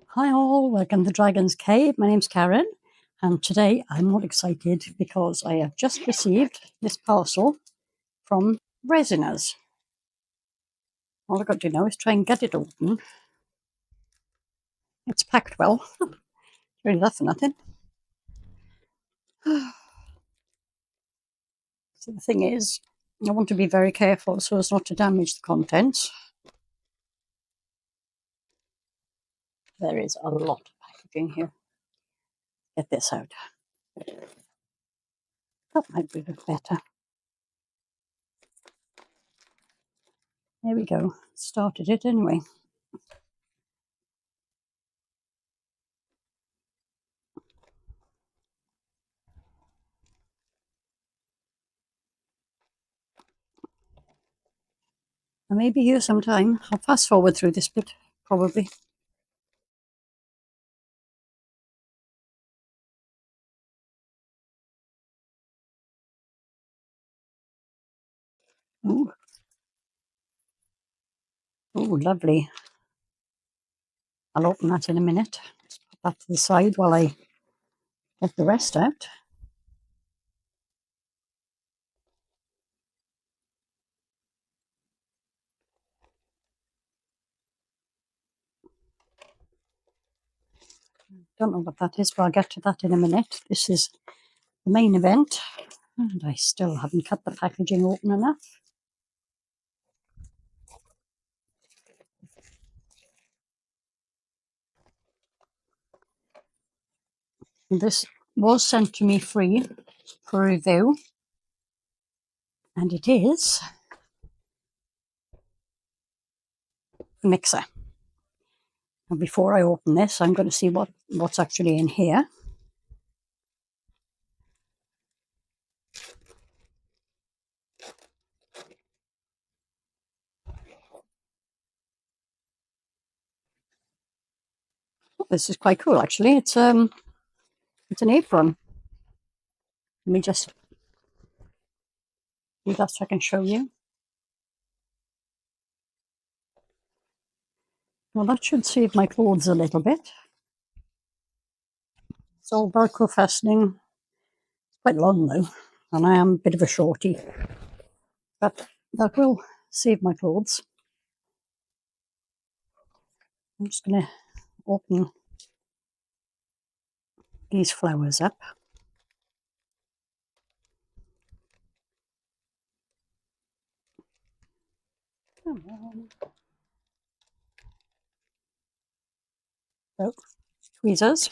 Hi all, welcome to Dragon's Cave. My name's Karen, and today I'm all excited because I have just received this parcel from Resiners. All I've got to do now is try and get it open. It's packed well. Really, that for nothing. So the thing is, I want to be very careful so as not to damage the contents. There is a lot of packaging here. Get this out. That might be a bit better. There we go. Started it anyway. I may be here sometime. I'll fast forward through this bit, probably. Ooh. Oh, lovely. I'll open that in a minute. Just put that to the side while I get the rest out. Don't know what that is, but I'll get to that in a minute. This is the main event, and I still haven't cut the packaging open enough. And this was sent to me free for review, and it is a mixer. And before I open this, I'm going to see what's actually in here. Oh, this is quite cool, actually. It's an apron. Let me just do that so I can show you. Well, that should save my clothes a little bit. It's all Velcro fastening. It's quite long though, and I am a bit of a shorty, but that will save my clothes. I'm just going to open these flowers up. Come on. So, tweezers,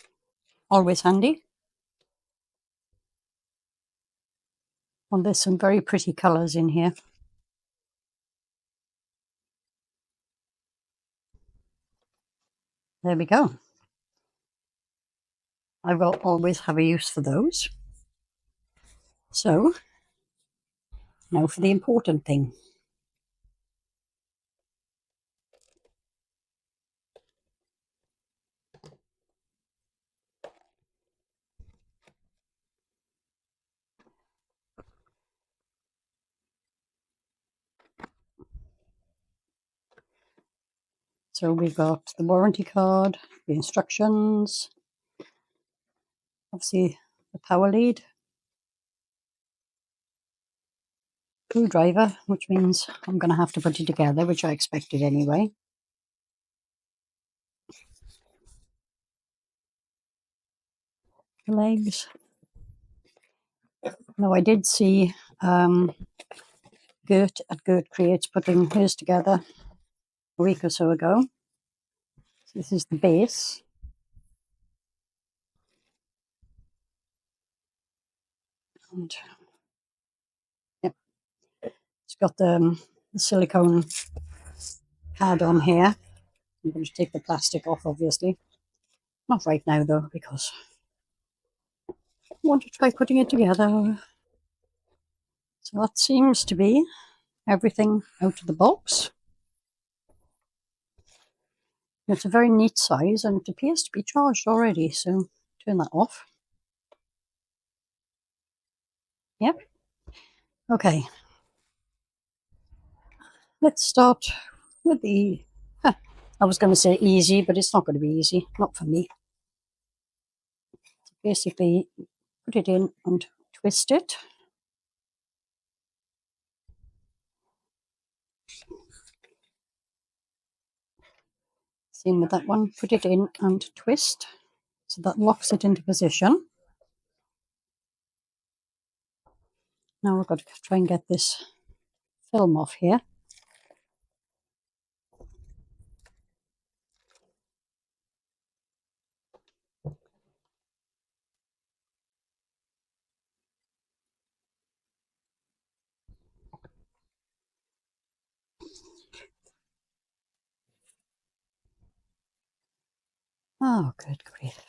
always handy. And there's some very pretty colours in here. There we go. I will always have a use for those. So, now for the important thing. So we've got the warranty card, the instructions, obviously the power lead, screwdriver, which means I'm going to have to put it together, which I expected anyway. The legs. Now I did see Gert at Gert Creates putting his together a week or so ago. So this is the base. And yep, it's got the silicone pad on here. I'm going to take the plastic off, obviously. Not right now, though, because I want to try putting it together. So that seems to be everything out of the box. It's a very neat size, and it appears to be charged already, so turn that off. Yep. Okay. Let's start with the I was going to say easy, but it's not going to be easy. Not for me. So basically, put it in and twist it. Same with that one. Put it in and twist. So that locks it into position. Now we've got to try and get this film off here. Oh, good grief.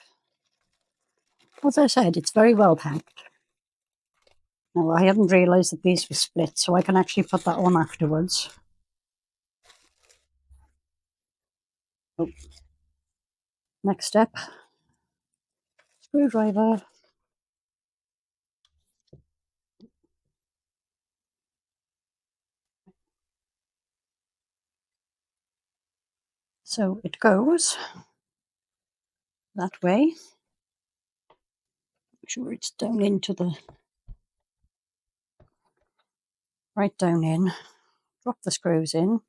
As I said, it's very well packed. Now, I hadn't realised that these were split, so I can actually put that on afterwards. Oh. Next step, screwdriver. So it goes that way. Make sure it's down into the, right down in. Drop the screws in.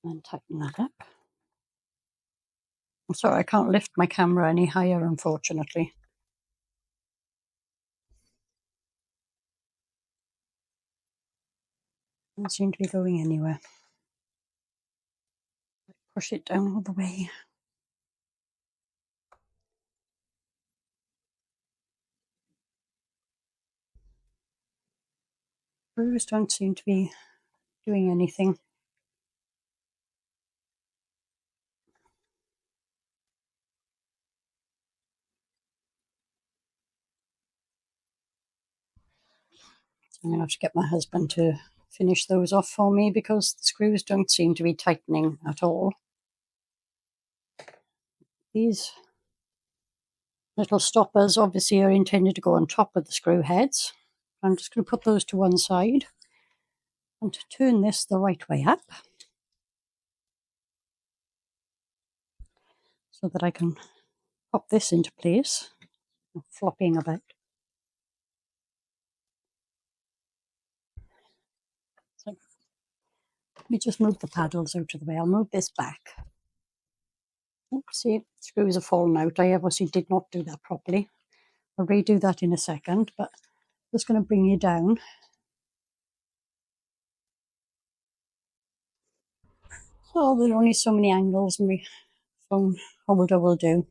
And tighten that up. I'm sorry, I can't lift my camera any higher, unfortunately. Doesn't seem to be going anywhere. Push it down all the way. Screws don't seem to be doing anything. So I'm going to have to get my husband to finish those off for me because the screws don't seem to be tightening at all. These little stoppers obviously are intended to go on top of the screw heads. I'm just going to put those to one side and turn this the right way up so that I can pop this into place, flopping about. So let me just move the paddles out of the way. I'll move this back. Oops, see, screws are falling out. I obviously did not do that properly. I'll redo that in a second, but just going to bring you down. Oh, there are only so many angles my phone holder will do.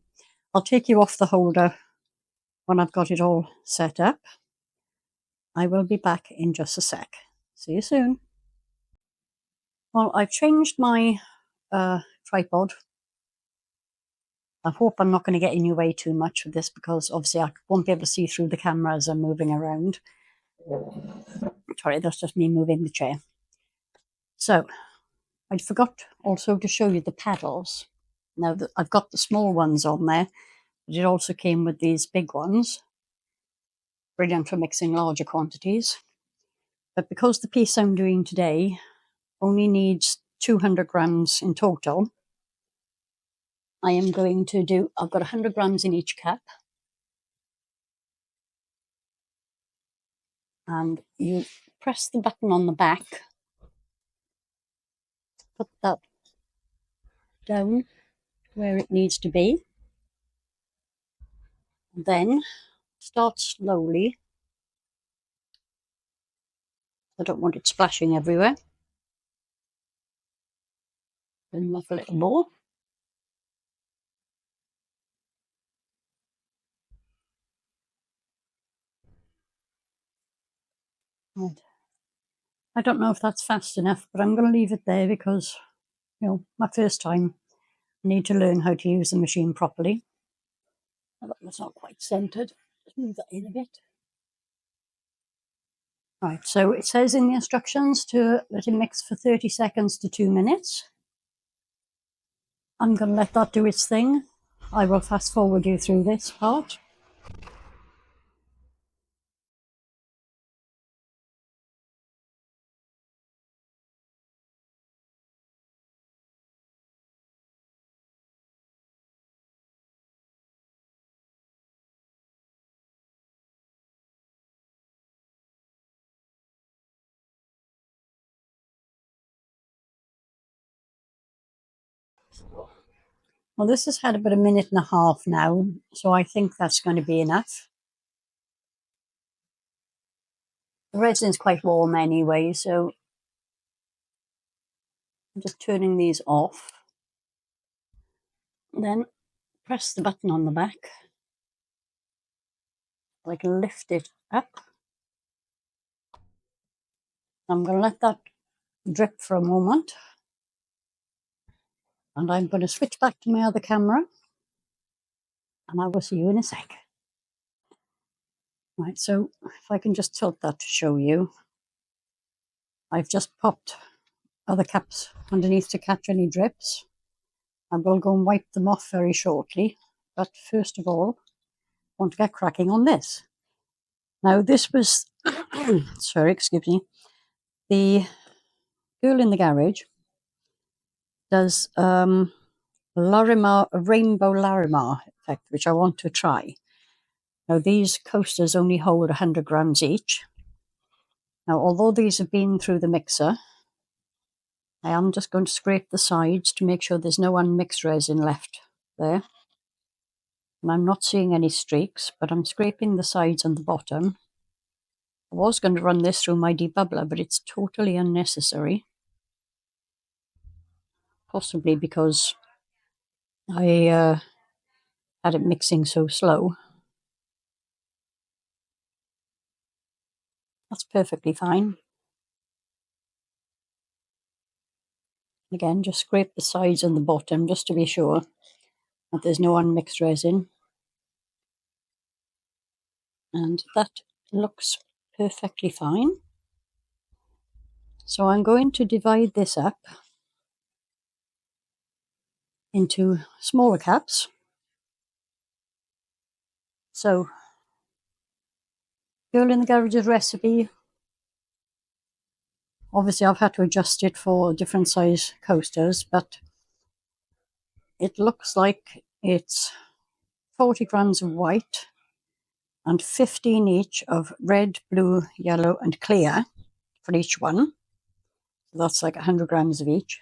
I'll take you off the holder when I've got it all set up. I will be back in just a sec. See you soon. Well, I've changed my tripod. I hope I'm not going to get in your way too much with this because obviously I won't be able to see through the camera as I'm moving around. Sorry, that's just me moving the chair. So, I forgot also to show you the paddles. Now, I've got the small ones on there, but it also came with these big ones. Brilliant for mixing larger quantities. But because the piece I'm doing today only needs 200 grams in total, I am going to do, I've got 100 grams in each cup. And you press the button on the back, put that down where it needs to be. Then start slowly. I don't want it splashing everywhere. Then muff a little more. And I don't know if that's fast enough, but I'm going to leave it there because, you know, my first time, I need to learn how to use the machine properly. That's not quite centered. Just move that in a bit. Right, so it says in the instructions to let it mix for 30 seconds to 2 minutes. I'm going to let that do its thing. I will fast forward you through this part. Well, this has had about a minute and a half now, so I think that's going to be enough. The resin's quite warm anyway, so I'm just turning these off. Then press the button on the back. I can lift it up. I'm going to let that drip for a moment. And I'm going to switch back to my other camera. And I will see you in a sec. Right, so if I can just tilt that to show you. I've just popped other caps underneath to catch any drips. I will go and wipe them off very shortly. But first of all, I want to get cracking on this. Now this was, sorry, excuse me, the girl in the garage does Larimar, a rainbow Larimar effect, which I want to try. Now these coasters only hold 100 grams each. Now although these have been through the mixer, I am just going to scrape the sides to make sure there's no unmixed resin left there. And I'm not seeing any streaks, but I'm scraping the sides and the bottom. I was going to run this through my debubbler, but it's totally unnecessary. Possibly because I had it mixing so slow. That's perfectly fine. Again, just scrape the sides and the bottom just to be sure that there's no unmixed resin. And that looks perfectly fine. So I'm going to divide this up into smaller caps. So, Girl in the Garage's recipe, obviously I've had to adjust it for different size coasters, but it looks like it's 40 grams of white and 15 each of red, blue, yellow and clear for each one. So that's like 100 grams of each.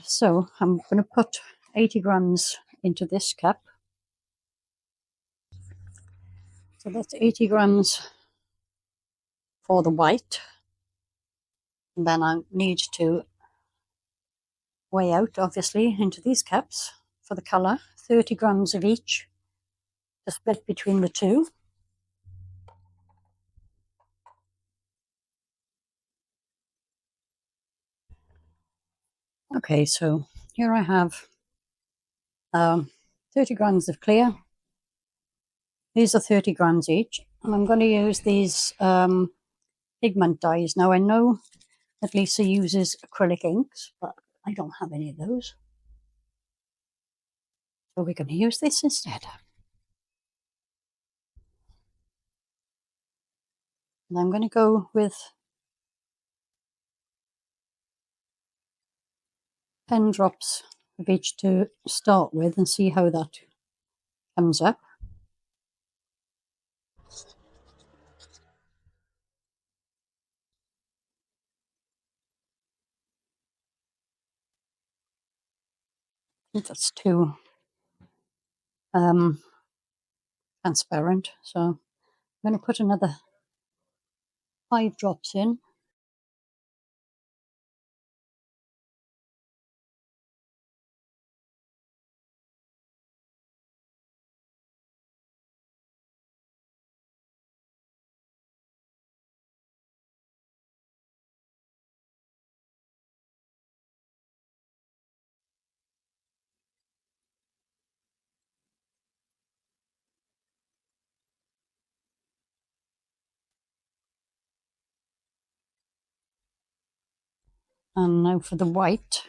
So I'm going to put 80 grams into this cup. So that's 80 grams for the white. And then I need to weigh out, obviously, into these cups for the colour, 30 grams of each to split between the two. Okay, so here I have 30 grams of clear. These are 30 grams each. And I'm going to use these pigment dyes. Now I know that Lisa uses acrylic inks, but I don't have any of those. So we're going to use this instead. And I'm going to go with 10 drops of each to start with and see how that comes up. I think that's too transparent, so I'm going to put another 5 drops in. And now for the white.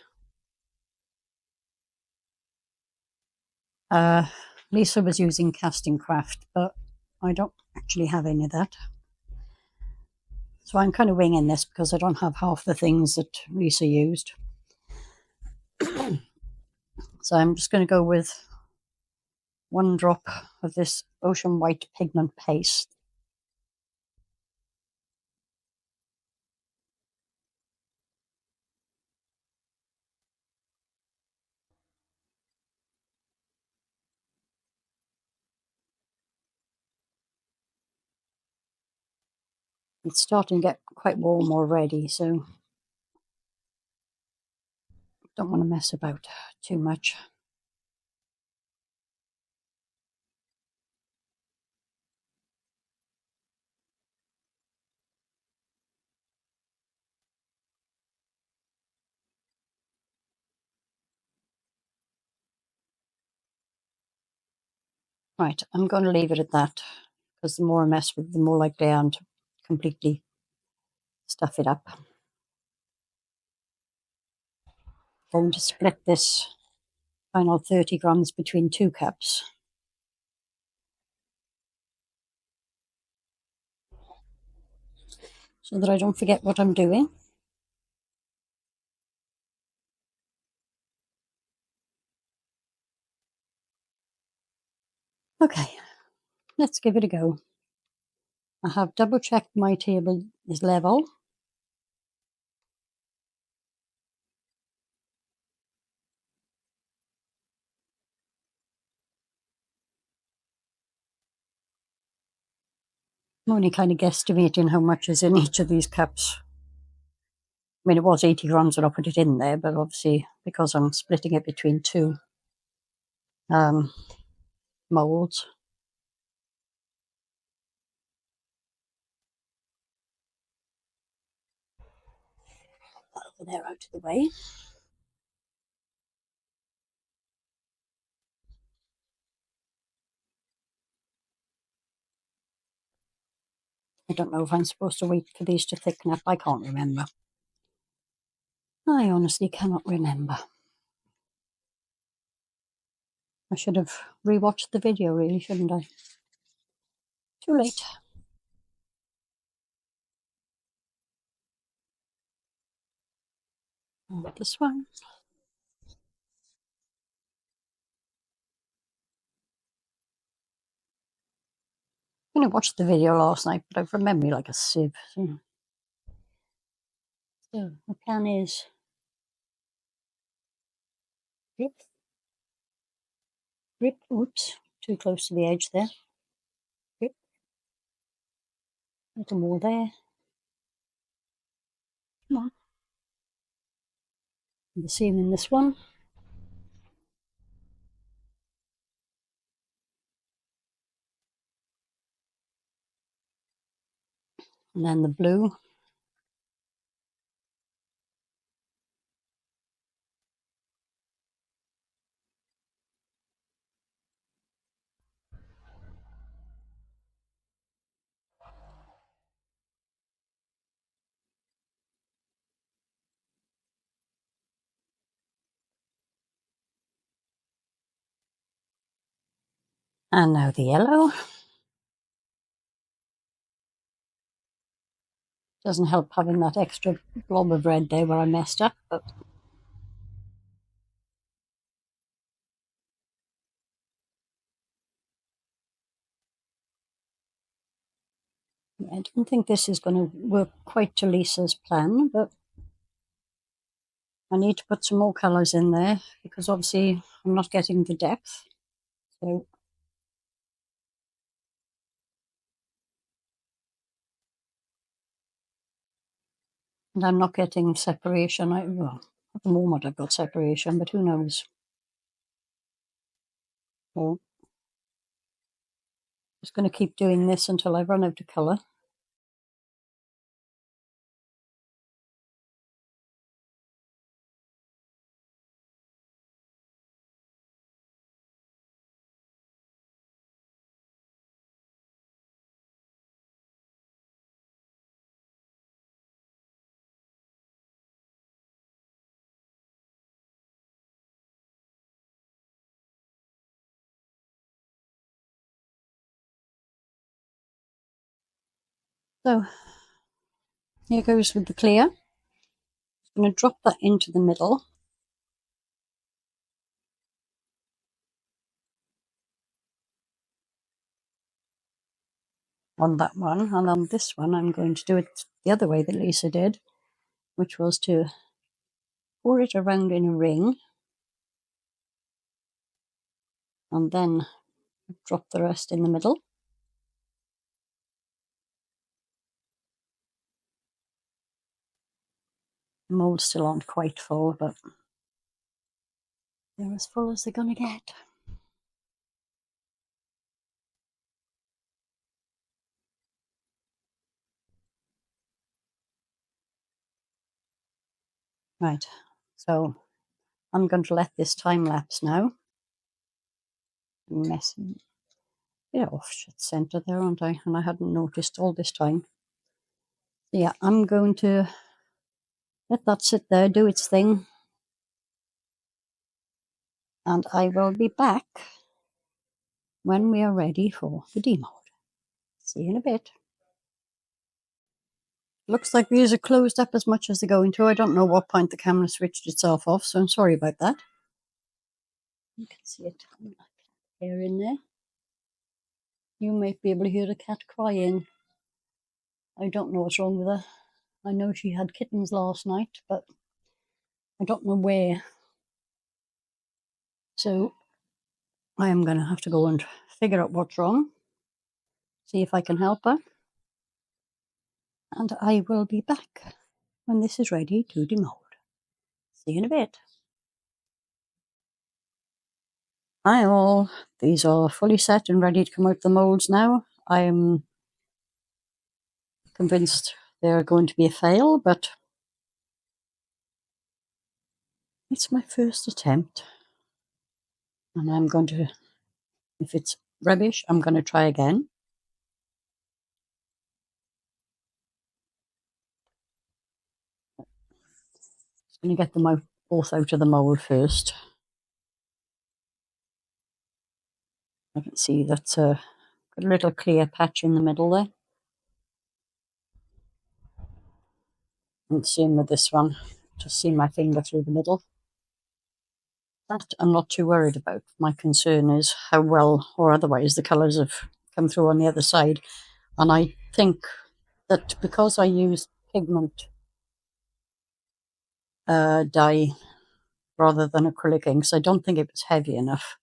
Lisa was using Casting Craft, but I don't actually have any of that. So I'm kind of winging this because I don't have half the things that Lisa used. So I'm just going to go with 1 drop of this Ocean White pigment paste. It's starting to get quite warm already, so don't want to mess about too much. Right, I'm going to leave it at that, because the more I mess with it, the more likely I am to completely stuff it up. I'm going to split this final 30 grams between 2 cups. So that I don't forget what I'm doing. Okay, let's give it a go. I have double checked my table is level. I'm only kind of guesstimating how much is in each of these cups. I mean, it was 80 grams when I put it in there, but obviously because I'm splitting it between 2 molds. Over there out of the way. I don't know if I'm supposed to wait for these to thicken up. I can't remember. I honestly cannot remember. I should have rewatched the video, really, shouldn't I? Too late. This one. I only watched the video last night, but I've remembered like a sieve. So the plan is grip, grip. Oops, too close to the edge there. Grip. A little more there. Come on. And the same in this one. And then the blue. And now the yellow. Doesn't help having that extra blob of red there where I messed up, but I don't think this is going to work quite to Lisa's plan, but I need to put some more colours in there because obviously I'm not getting the depth. So, and I'm not getting separation. Well, at the moment I've got separation, but who knows? So, just going to keep doing this until I run out of colour. So, here goes with the clear. I'm going to drop that into the middle. On that one, and on this one I'm going to do it the other way that Lisa did, which was to pour it around in a ring and then drop the rest in the middle. The molds still aren't quite full, but they're as full as they're going to get. Right, so I'm going to let this time lapse now. Messing it off center there, aren't I? And I hadn't noticed all this time. So yeah, I'm going to let that sit there, do its thing, and I will be back when we are ready for the demold. See you in a bit. Looks like these are closed up as much as they're going to. I don't know what point the camera switched itself off, so I'm sorry about that. You can see a tiny hair in there. You might be able to hear the cat crying. I don't know what's wrong with her. I know she had kittens last night, but I don't know where. So I am going to have to go and figure out what's wrong, see if I can help her, and I will be back when this is ready to demold. See you in a bit. Hi all, these are fully set and ready to come out the molds now. I'm convinced they're going to be a fail, but it's my first attempt. And I'm going to, if it's rubbish, I'm going to try again. Just going to get them out, both out of the mold first. I can see that's a little clear patch in the middle there. And same with this one, just see my finger through the middle. That I'm not too worried about. My concern is how well or otherwise the colours have come through on the other side. And I think that because I use pigment dye rather than acrylic inks, I don't think it was heavy enough.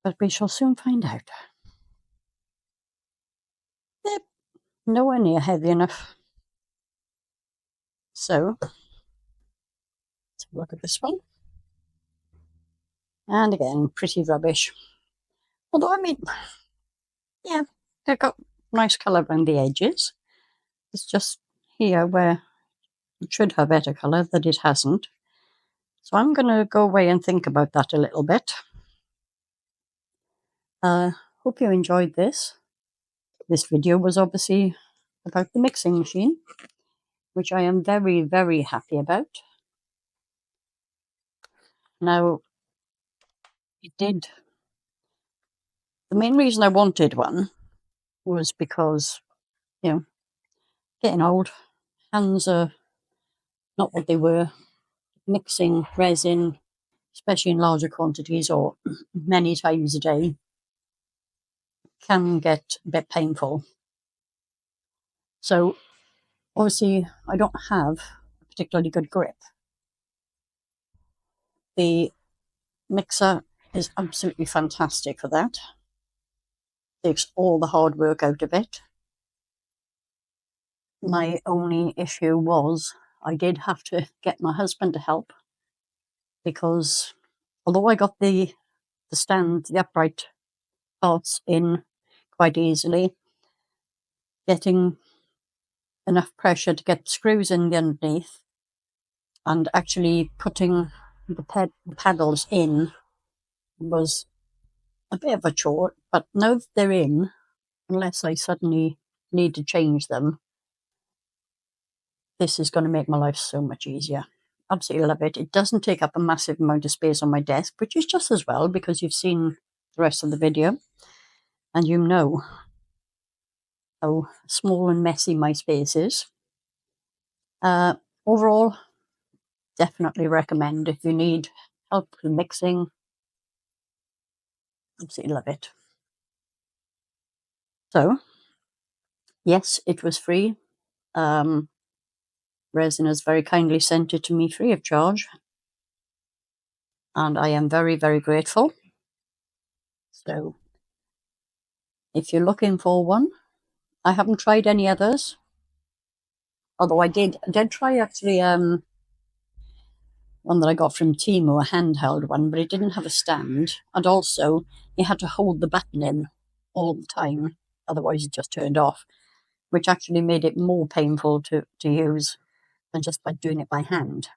But we shall soon find out. Yep, nowhere near heavy enough. So, let's have a look at this one. And again, pretty rubbish. Although, I mean, yeah, they've got nice colour around the edges. It's just here where it should have better colour that it hasn't. So I'm going to go away and think about that a little bit. Hope you enjoyed this. This video was obviously about the mixing machine, which I am very, very happy about. Now, it did. The main reason I wanted one was because, you know, getting old, hands are not what they were. Mixing resin, especially in larger quantities or many times a day, can get a bit painful. So, obviously, I don't have a particularly good grip. The mixer is absolutely fantastic for that. Takes all the hard work out of it. My only issue was I did have to get my husband to help because although I got the stand, the upright parts in quite easily, getting enough pressure to get screws in the underneath and actually putting the paddles in was a bit of a chore, but now that they're in, unless I suddenly need to change them, this is going to make my life so much easier. Absolutely love it. It doesn't take up a massive amount of space on my desk, which is just as well because you've seen the rest of the video and you know how small and messy my space is. Overall, definitely recommend if you need help with mixing. Absolutely love it. So, yes, it was free. Resiners very kindly sent it to me free of charge. And I am very, very grateful. So, if you're looking for one, I haven't tried any others. Although I did try actually one that I got from Temu, a handheld one, but it didn't have a stand. And also, you had to hold the button in all the time, otherwise it just turned off, which actually made it more painful to use than just by doing it by hand.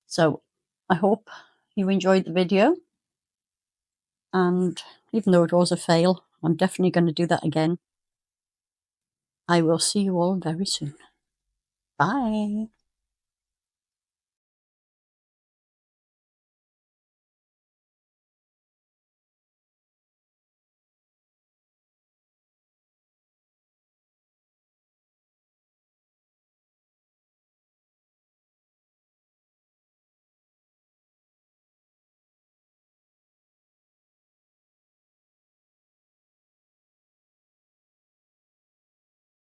So I hope you enjoyed the video. And even though it was a fail, I'm definitely going to do that again. I will see you all very soon. Bye.